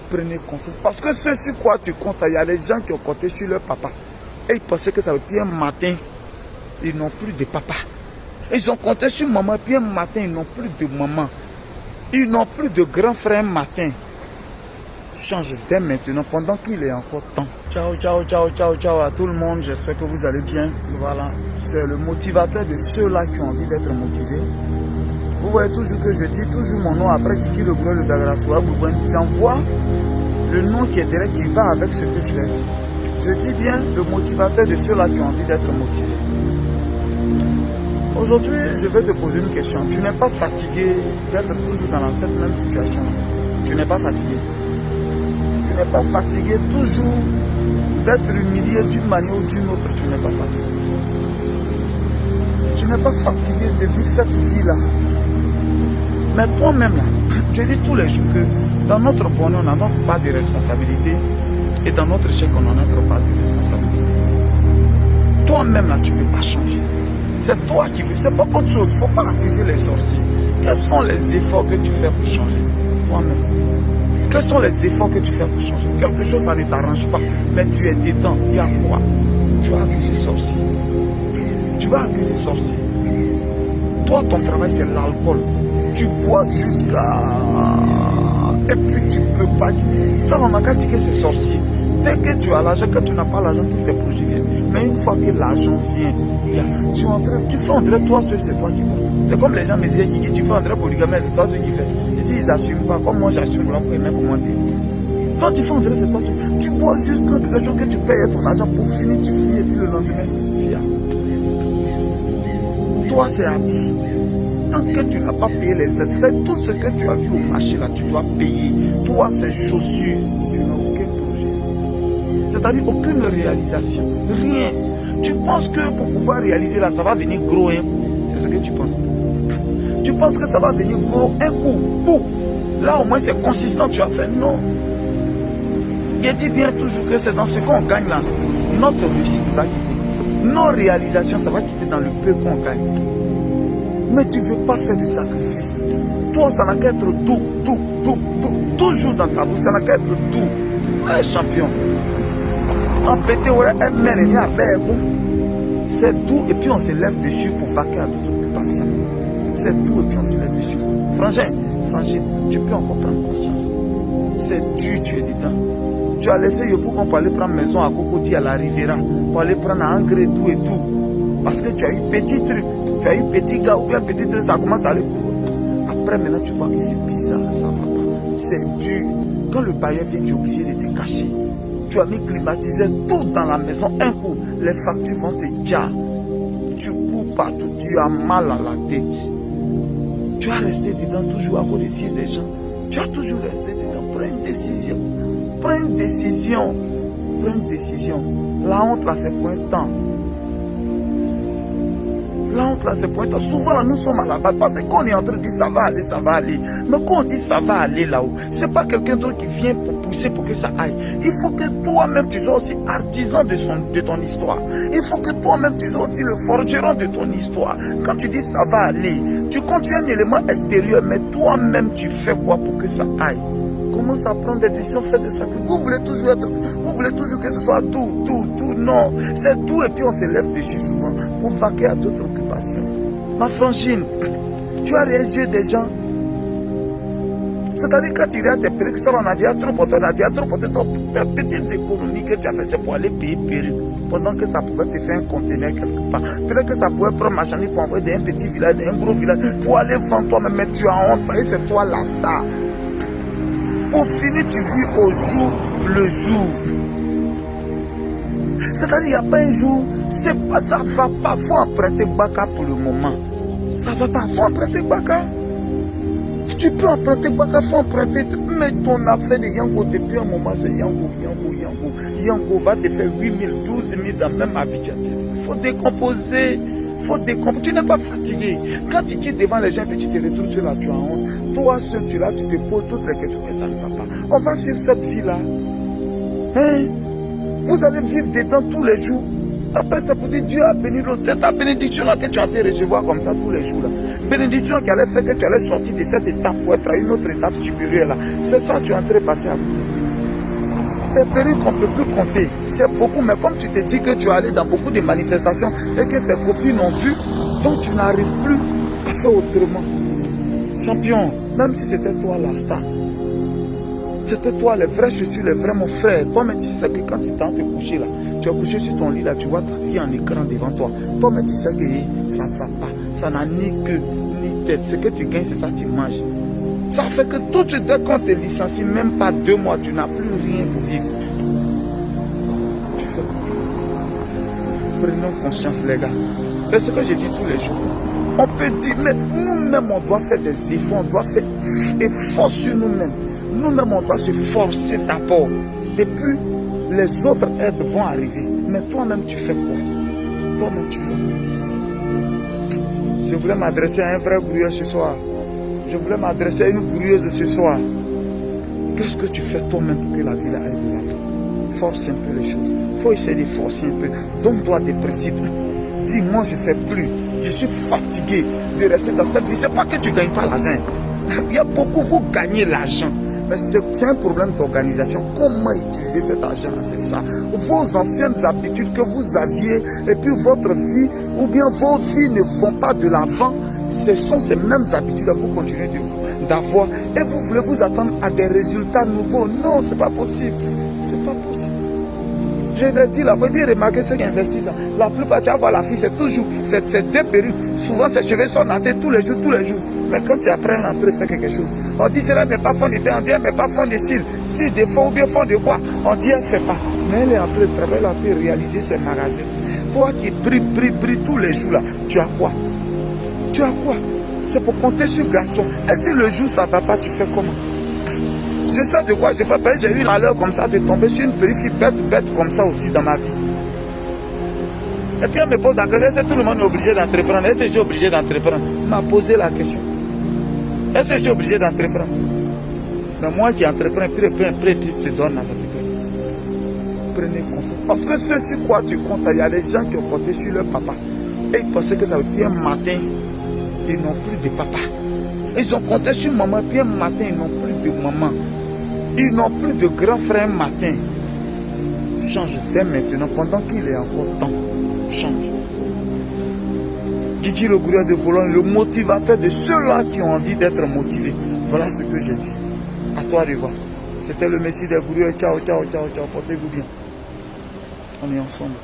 prenez conscience. Parce que ce sur quoi tu comptes, il y a des gens qui ont compté sur leur papa. Et ils pensaient que ça veut dire un matin, ils n'ont plus de papa. Ils ont compté sur maman, puis un matin, ils n'ont plus de maman. Ils n'ont plus de grand frère matin. Change dès maintenant, pendant qu'il est encore temps. Ciao, ciao, ciao, ciao, ciao à tout le monde. J'espère que vous allez bien. Voilà, c'est le motivateur de ceux-là qui ont envie d'être motivés. Vous voyez toujours que je dis toujours mon nom après Kiki le gros de Dagrassoua Boubouin. J'envoie le nom qui est derrière qui va avec ce que je l'ai dit. Je dis bien le motivateur de ceux-là qui ont envie d'être motivés. Aujourd'hui, je vais te poser une question. Tu n'es pas fatigué d'être toujours dans cette même situation. Tu n'es pas fatigué. Tu n'es pas fatigué toujours d'être humilié d'une manière ou d'une autre. Tu n'es pas fatigué. Tu n'es pas fatigué de vivre cette vie-là. Mais toi-même, là, je dis tous les jours que dans notre bonheur, on n'a pas de responsabilité. Et dans notre échec, on n'en a pas de responsabilité. Toi-même, là, tu ne veux pas changer. C'est toi qui veux. C'est pas autre chose. Il ne faut pas accuser les sorciers. Quels sont les efforts que tu fais pour changer? Toi-même. Quels sont les efforts que tu fais pour changer? Quelque chose, ça ne t'arrange pas. Mais tu es dedans. Il y a quoi? Tu vas accuser sorcier. Tu vas accuser sorcier. Toi, ton travail, c'est l'alcool. Tu bois jusqu'à... Et puis tu peux pas... Ça, on n'a qu'à dire que c'est sorcier. Dès que tu as l'argent, quand tu n'as pas l'argent, tous tes projets viennent. Mais une fois que l'argent vient, tu fais André, toi seul, c'est toi qui bois. C'est comme les gens me disaient, Kiki, tu fais André polygamie, c'est toi seul qui fais. Je dis, ils n'assument pas. Comme moi, j'assume là pour aimer commenter. Toi, tu fais André, c'est toi seul. Tu bois jusqu'à quelque chose que tu payes ton argent pour finir, tu finis, et puis le lendemain, viens. Toi, c'est habit. Tant que tu n'as pas payé les extraits, tout ce que tu as vu au marché là, tu dois payer. Toi, c'est chaussures. Tu n'as aucun projet. C'est-à-dire aucune réalisation. Rien. Tu penses que pour pouvoir réaliser là, ça va venir gros un coup. C'est ce que tu penses. Tu penses que ça va venir gros un coup. Boum. Là, au moins, c'est consistant, tu as fait. Non. Il dit bien toujours que c'est dans ce qu'on gagne là. Notre réussite va quitter. Nos réalisations, ça va quitter dans le peu qu'on gagne. Mais tu ne veux pas faire de sacrifice. Toi, ça n'a qu'à être doux. Toujours dans ta bouche, ça n'a qu'à être doux. Ouais, champion. En pété, c'est doux et puis on se lève dessus pour vaquer à d'autres occupations. C'est doux et puis on se lève dessus. Frangine, tu peux encore prendre conscience. C'est dur, tu es dedans. Tu as laissé Yopou qu'on peut aller prendre maison à Cocody à la Riviera, pour aller prendre à Angre tout et tout. Parce que tu as eu petit truc. Tu as eu petit gars ou bien petit truc, ça commence à aller pour. Après, maintenant, tu vois que c'est bizarre, ça ne va pas. C'est dur. Quand le bailleur vient, tu es obligé de te cacher. Tu as mis climatisé tout dans la maison. Un coup, les factures vont te dire. Tu cours partout, tu as mal à la tête. Tu as resté dedans toujours à cause des yeux des gens. Tu as toujours resté dedans. Prends une décision. Prends une décision. Prends une décision. La honte, là, c'est pour un temps. La honte là, c'est pour être. Souvent là, nous sommes à la base parce qu'on est en train de dire ça va aller, ça va aller. Mais quand on dit ça va aller là-haut, c'est pas quelqu'un d'autre qui vient pour pousser pour que ça aille. Il faut que toi-même tu sois aussi artisan de ton histoire. Il faut que toi-même tu sois aussi le forgeron de ton histoire. Quand tu dis ça va aller, tu continues un élément extérieur, mais toi-même tu fais quoi pour que ça aille? Commence à prendre des décisions, faire des sacrifices. Vous voulez toujours que ce soit tout. Non, c'est tout et puis on se lève dessus souvent pour vaquer à d'autres occupations. Ma frangine, tu as les yeux des gens. C'est-à-dire quand tu regardes tes perruques, ça on a déjà trop porté, tes petites économies que tu as fait, c'est pour aller payer perruques. Pendant que ça pouvait te faire un conteneur quelque part. Peut-être que ça pouvait prendre ma chambre pour envoyer d'un petit village, d'un gros village, pour aller vendre toi-même, mais tu as honte, parce que c'est toi la star. Pour finir, tu vis au jour le jour. C'est-à-dire, il n'y a pas un jour, ça ne va pas, il faut emprunter Baka pour le moment. Ça ne va pas, il faut emprunter Baka. Tu peux emprunter Baka, il faut emprunter. Mais ton affaire de Yango, depuis un moment, c'est Yango. Yango va te faire 8 000, 12 000 dans même Abidjan. Il faut décomposer. Tu n'es pas fatigué. Quand tu quittes devant les gens et tu te retrouves sur la tu as honte. Toi seul, tu te poses toutes les questions, mais ça ne va pas. On va suivre cette vie-là. Hein? Vous allez vivre dedans tous les jours. Après, ça peut dire Dieu a béni l'autre. C'est ta bénédiction là que tu as été recevoir comme ça tous les jours. Là. Bénédiction qui allait faire que tu allais sortir de cette étape pour être à une autre étape supérieure. Là. C'est ça que tu es en train de passer à côté. Tes périodes qu'on ne peut plus compter. C'est beaucoup, mais comme tu te dis que tu es allé dans beaucoup de manifestations et que tes copines ont vu, donc tu n'arrives plus à faire autrement. Champion, même si c'était toi la star, c'était toi les vrais chaussures, les vrais mon frère. Toi-même tu sais que quand tu t'en te coucher là, tu es couché sur ton lit là, tu vois ta vie en écran devant toi. Toi-même tu sais que ça ne va pas, ça n'a ni queue ni tête. Ce que tu gagnes, c'est ça que tu manges. Ça fait que tout dès qu'on te licencie, même pas 2 mois, tu n'as plus rien pour vivre. Tu fais quoi? Prenons conscience les gars. C'est ce que je dis tous les jours. On peut dire, mais nous-mêmes on doit faire des efforts, on doit faire des efforts sur nous-mêmes. Nous-mêmes on doit se forcer d'abord. Et puis les autres aides vont arriver. Mais toi-même tu fais quoi? Toi-même tu fais quoi? Je voulais m'adresser à un vrai grouilleur ce soir. Je voulais m'adresser à une grouilleuse ce soir. Qu'est-ce que tu fais toi-même pour que la vie aille de l'avant? Force un peu les choses. Il faut essayer de forcer un peu. Donne-toi des principes. Dis, moi je ne fais plus. Je suis fatigué de rester dans cette vie. Ce n'est pas que tu ne gagnes pas l'argent. Il y a beaucoup, vous gagnez l'argent. Mais c'est un problème d'organisation. Comment utiliser cet argent? C'est ça. Vos anciennes habitudes que vous aviez et puis votre vie, ou bien vos vies ne vont pas de l'avant. Ce sont ces mêmes habitudes que vous continuez d'avoir et vous voulez vous attendre à des résultats nouveaux. Non, c'est pas possible. C'est pas possible. Je l'ai dit là, vous devez remarquer ceux qui investissent là. La plupart, tu vas voir la fille, c'est toujours, c'est 2 perruques. Souvent, ses cheveux sont nattés tous les jours, tous les jours. Mais quand tu apprends à entrer, faire quelque chose, on dit cela n'est pas fond de teint, on dit elle n'est pas fond de cils. Si de fond ou bien fond de quoi, on dit elle ne fait pas. Mais elle est en train de travailler, elle a pu réaliser ses magasins. Toi qui brille tous les jours là, tu as quoi? Tu as quoi? C'est pour compter sur garçon. Et si le jour ça ne va pas, tu fais comment? Je sais de quoi je peux parler. J'ai eu malheur comme ça de tomber sur une périphérie bête comme ça aussi dans ma vie. Et puis elle me pose la question, est-ce que tout le monde est obligé d'entreprendre? Est-ce que je suis obligé d'entreprendre? Elle m'a posé la question. Est-ce que je suis obligé d'entreprendre? Mais moi qui entreprends, puis après tu te donnes à ça. Prenez conscience. Parce que ce sur quoi tu comptes, il y a des gens qui ont compté sur leur papa. Et ils pensaient que ça veut dire un matin, ils n'ont plus de papa. Ils ont compté sur maman, puis un matin, ils n'ont plus de maman. Ils n'ont plus de grand frère un matin. Change dès maintenant, pendant qu'il est encore temps. Change. Guigui le gouverneur de Boulogne, le motivateur de ceux-là qui ont envie d'être motivés. Voilà ce que j'ai dit. À toi de voir. C'était le Messie des gourous. Ciao, ciao, ciao, ciao. Portez-vous bien. On est ensemble.